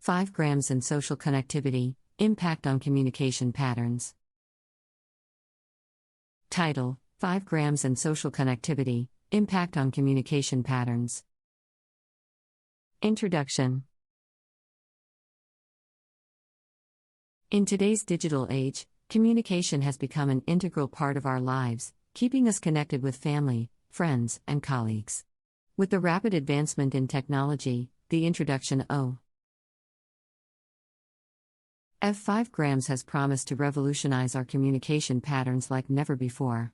5 grams in social connectivity, impact on communication patterns. Title: 5 grams in social connectivity, impact on communication patterns. Introduction. In today's digital age, communication has become an integral part of our lives, keeping us connected with family, friends, and colleagues. With the rapid advancement in technology, the introduction of 5 grams has promised to revolutionize our communication patterns like never before.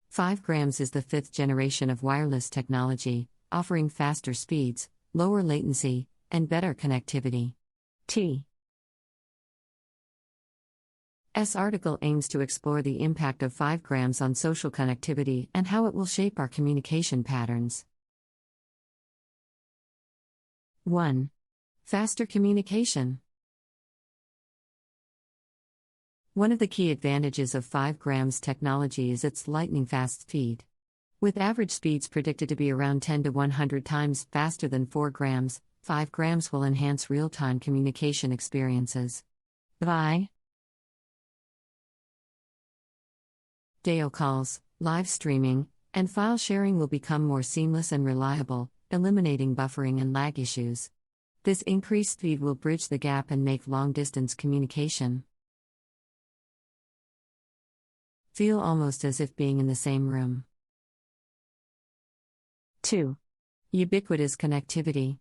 5 grams is the fifth generation of wireless technology, offering faster speeds, lower latency, and better connectivity. T. S article aims to explore the impact of 5 grams on social connectivity and how it will shape our communication patterns. 1. Faster communication. One of the key advantages of 5 grams technology is its lightning-fast speed. With average speeds predicted to be around 10 to 100 times faster than 4 grams, 5 grams will enhance real-time communication experiences. Video calls, live streaming, and file sharing will become more seamless and reliable, eliminating buffering and lag issues. This increased speed will bridge the gap and make long-distance communication feel almost as if being in the same room. 2. Ubiquitous connectivity.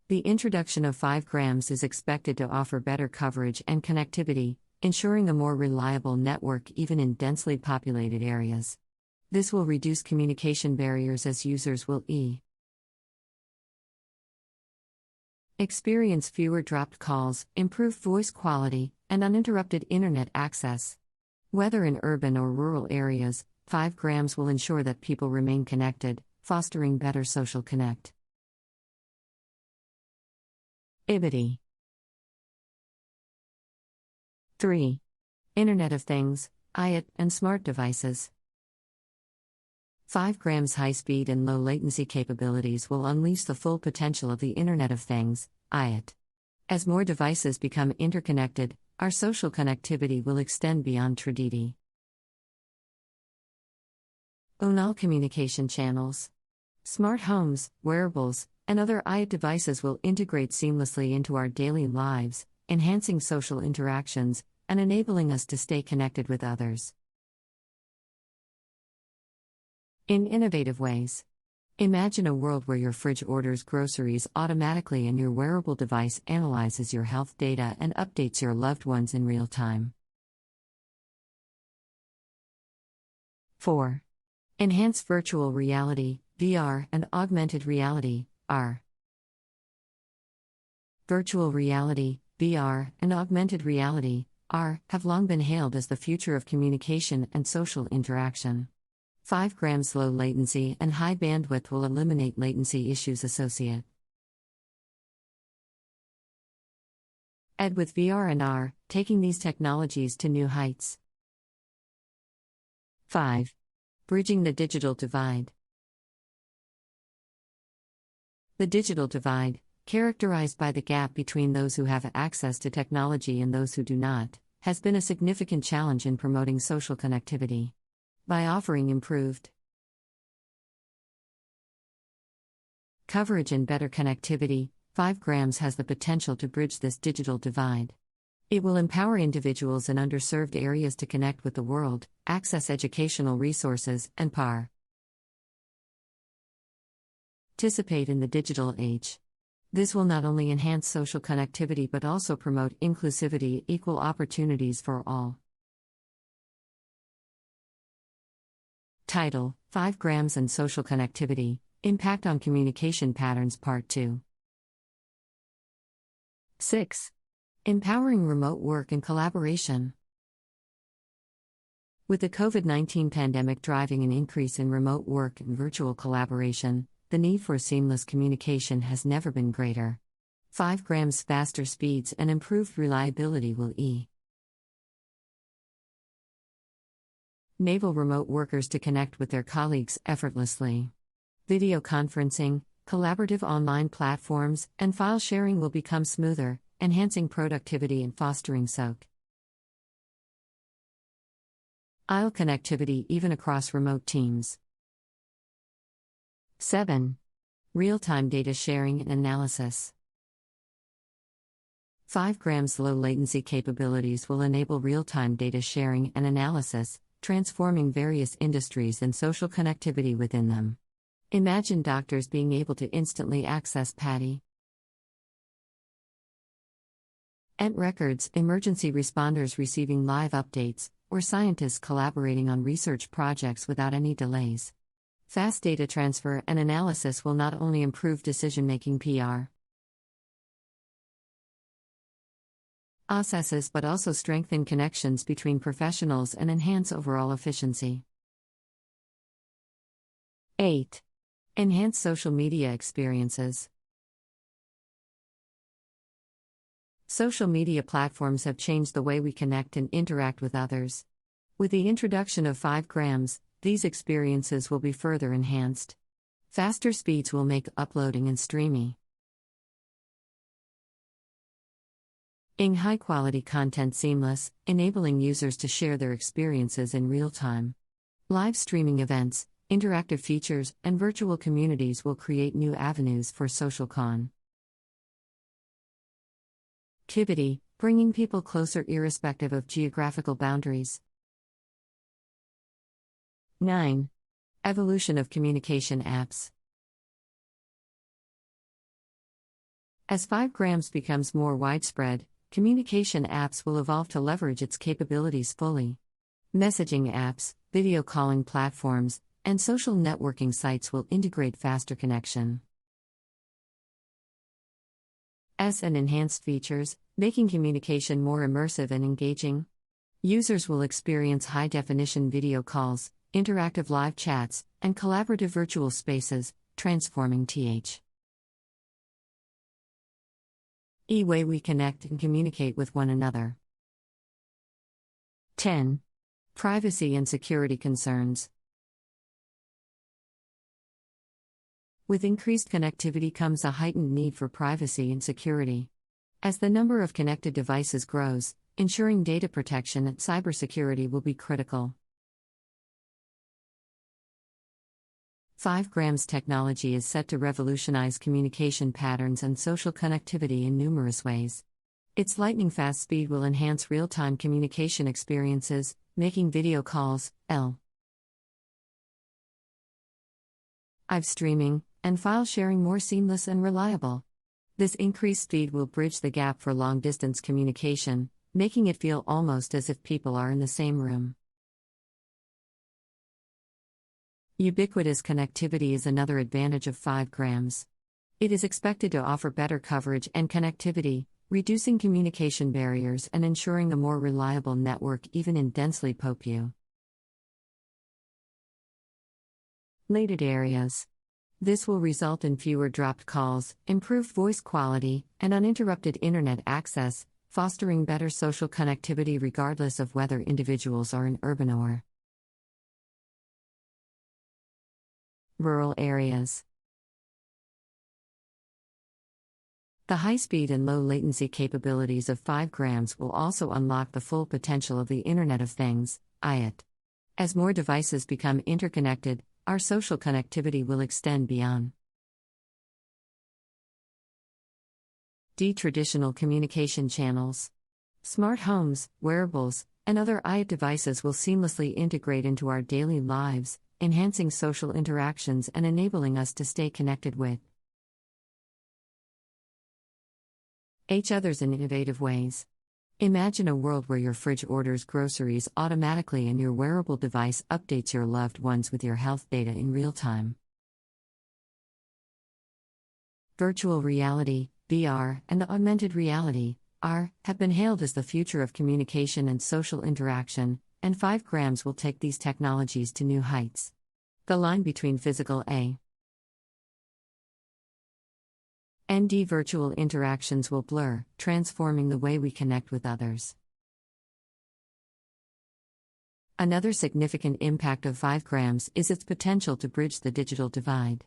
The introduction of 5 grams is expected to offer better coverage and connectivity, ensuring a more reliable network even in densely populated areas. This will reduce communication barriers as users will experience fewer dropped calls, improved voice quality, and uninterrupted internet access. Whether in urban or rural areas, 5 grams will ensure that people remain connected, fostering better social connect. IoT. 3. Internet of Things, IoT, and smart devices. 5 grams high-speed and low-latency capabilities will unleash the full potential of the Internet of Things, IoT. As more devices become interconnected, our social connectivity will extend beyond traditional communication channels. Smart homes, wearables, and other IoT devices will integrate seamlessly into our daily lives, enhancing social interactions and enabling us to stay connected with others in innovative ways. Imagine a world where your fridge orders groceries automatically and your wearable device analyzes your health data and updates your loved ones in real time. 4. Enhance virtual reality, VR, and augmented reality, AR. Virtual reality, VR, and augmented reality, AR, have long been hailed as the future of communication and social interaction. 5 grams low latency and high bandwidth will eliminate latency issues associated with VR and AR, taking these technologies to new heights. 5. Bridging the digital divide. The digital divide, characterized by the gap between those who have access to technology and those who do not, has been a significant challenge in promoting social connectivity. By offering improved coverage and better connectivity, 5 grams has the potential to bridge this digital divide. It will empower individuals in underserved areas to connect with the world, access educational resources, and participate in the digital age. This will not only enhance social connectivity but also promote inclusivity, equal opportunities for all. Title: 5 grams and social connectivity, impact on communication patterns Part 2. 6. Empowering remote work and collaboration. With the COVID-19 pandemic driving an increase in remote work and virtual collaboration, the need for seamless communication has never been greater. 5 grams faster speeds and improved reliability will enable remote workers to connect with their colleagues effortlessly. Video conferencing, Collaborative online platforms and file sharing will become smoother, enhancing productivity and fostering SOC. IL connectivity even across remote teams. 7. Real-time data sharing and analysis. 5 grams low latency capabilities will enable real-time data sharing and analysis, transforming various industries and social connectivity within them. Imagine doctors being able to instantly access PADI ENT records, emergency responders receiving live updates, or scientists collaborating on research projects without any delays. Fast data transfer and analysis will not only improve decision-making processes but also strengthen connections between professionals and enhance overall efficiency. 8. Enhance social media experiences. Social media platforms have changed the way we connect and interact with others. With the introduction of 5 grams, these experiences will be further enhanced. Faster speeds will make uploading and streaming high-quality content seamless, enabling users to share their experiences in real time. Live streaming events, interactive features, and virtual communities will create new avenues for social connectivity, bringing people closer irrespective of geographical boundaries. 9. Evolution of communication apps. As 5 grams becomes more widespread, communication apps will evolve to leverage its capabilities fully. Messaging apps, video calling platforms, and social networking sites will integrate faster connection and enhanced features, making communication more immersive and engaging. Users will experience high-definition video calls, interactive live chats, and collaborative virtual spaces, transforming the way we connect and communicate with one another. 10. Privacy and security concerns. With increased connectivity comes a heightened need for privacy and security. As the number of connected devices grows, ensuring data protection and cybersecurity will be critical. 5 grams technology is set to revolutionize communication patterns and social connectivity in numerous ways. Its lightning-fast speed will enhance real-time communication experiences, making video calls, live streaming, and file sharing more seamless and reliable. This increased speed will bridge the gap for long-distance communication, making it feel almost as if people are in the same room. Ubiquitous connectivity is another advantage of 5 grams. It is expected to offer better coverage and connectivity, reducing communication barriers and ensuring a more reliable network even in densely populated areas. This will result in fewer dropped calls, improved voice quality, and uninterrupted internet access, fostering better social connectivity regardless of whether individuals are in urban or rural areas. The high-speed and low-latency capabilities of 5 grams will also unlock the full potential of the Internet of Things, IoT. As more devices become interconnected, our social connectivity will extend beyond traditional communication channels. Smart homes, wearables, and other IoT devices will seamlessly integrate into our daily lives, enhancing social interactions and enabling us to stay connected with each other's in innovative ways. Imagine a world where your fridge orders groceries automatically and your wearable device updates your loved ones with your health data in real time. Virtual reality, VR, and augmented reality, AR, have been hailed as the future of communication and social interaction, and 5 grams will take these technologies to new heights. The line between physical and virtual interactions will blur, transforming the way we connect with others. Another significant impact of 5 grams is its potential to bridge the digital divide.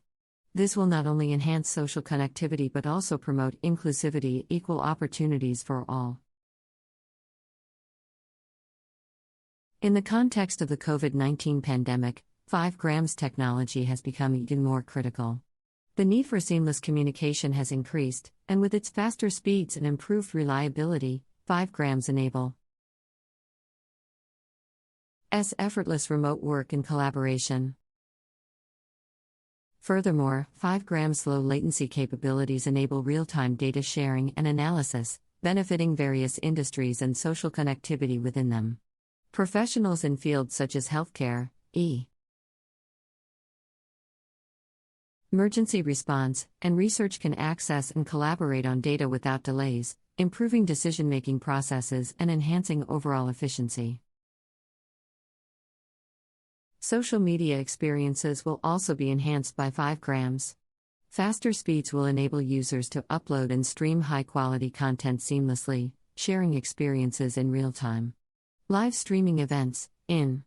This will not only enhance social connectivity but also promote inclusivity, equal opportunities for all. In the context of the COVID-19 pandemic, 5 grams technology has become even more critical. The need for seamless communication has increased, and with its faster speeds and improved reliability, 5 grams enable effortless remote work and collaboration. Furthermore, 5 grams low latency capabilities enable real-time data sharing and analysis, benefiting various industries and social connectivity within them. Professionals in fields such as healthcare, emergency response, and research can access and collaborate on data without delays, improving decision-making processes and enhancing overall efficiency. Social media experiences will also be enhanced by 5 grams. Faster speeds will enable users to upload and stream high-quality content seamlessly, sharing experiences in real time. Live streaming events, in